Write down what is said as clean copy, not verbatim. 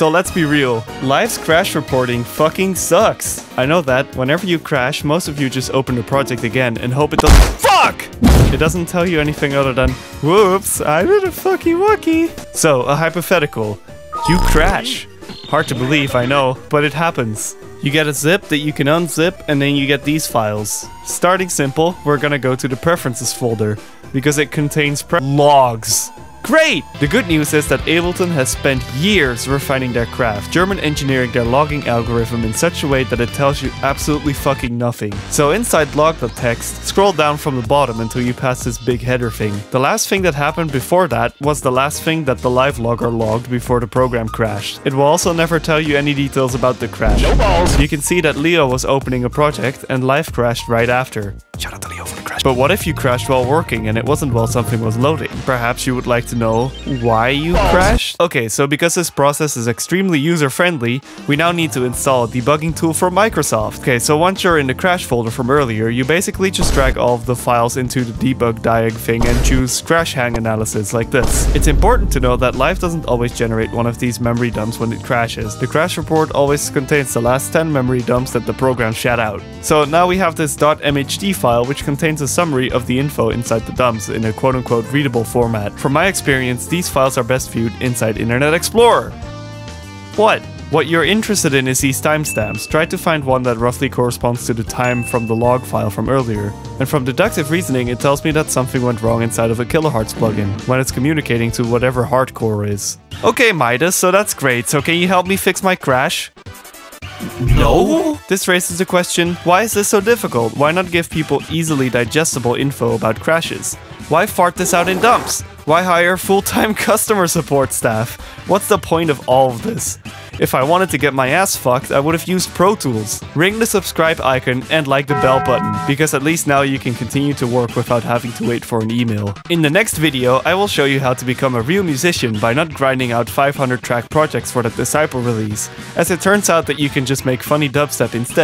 So let's be real, Live's crash reporting fucking sucks. I know that whenever you crash, most of you just open the project again and hope it doesn't fuck! It doesn't tell you anything other than, whoops, I did a fucky wucky. So, a hypothetical. You crash. Hard to believe, I know, but it happens. You get a zip that you can unzip, and then you get these files. Starting simple, we're gonna go to the preferences folder, because it contains logs. Great! The good news is that Ableton has spent years refining their craft, German engineering their logging algorithm in such a way that it tells you absolutely fucking nothing. So inside log.txt, scroll down from the bottom until you pass this big header thing. The last thing that happened before that was the last thing that the live logger logged before the program crashed. It will also never tell you any details about the crash. No balls! You can see that Leo was opening a project and live crashed right after. Shout out to Leo for the crash. But what if you crashed while working and it wasn't while something was loading? Perhaps you would like to know why you crashed? Okay, so because this process is extremely user-friendly, we now need to install a debugging tool from Microsoft. Okay, so once you're in the crash folder from earlier, you basically just drag all of the files into the debug diag thing and choose crash hang analysis like this. It's important to know that Live doesn't always generate one of these memory dumps when it crashes. The crash report always contains the last 10 memory dumps that the program shat out. So now we have this .mhd file which contains a summary of the info inside the dumps in a quote-unquote readable format. From my experience, these files are best viewed inside Internet Explorer. What you're interested in is these timestamps. Try to find one that roughly corresponds to the time from the log file from earlier. And from deductive reasoning, it tells me that something went wrong inside of a kilohertz plugin, when it's communicating to whatever hardcore is. Okay, Midas, so that's great. So can you help me fix my crash? No? This raises the question, why is this so difficult? Why not give people easily digestible info about crashes? Why fart this out in dumps? Why hire full-time customer support staff? What's the point of all of this? If I wanted to get my ass fucked, I would have used Pro Tools. Ring the subscribe icon and like the bell button, because at least now you can continue to work without having to wait for an email. In the next video, I will show you how to become a real musician by not grinding out 500 track projects for the Disciple release, as it turns out that you can just make funny dubstep instead.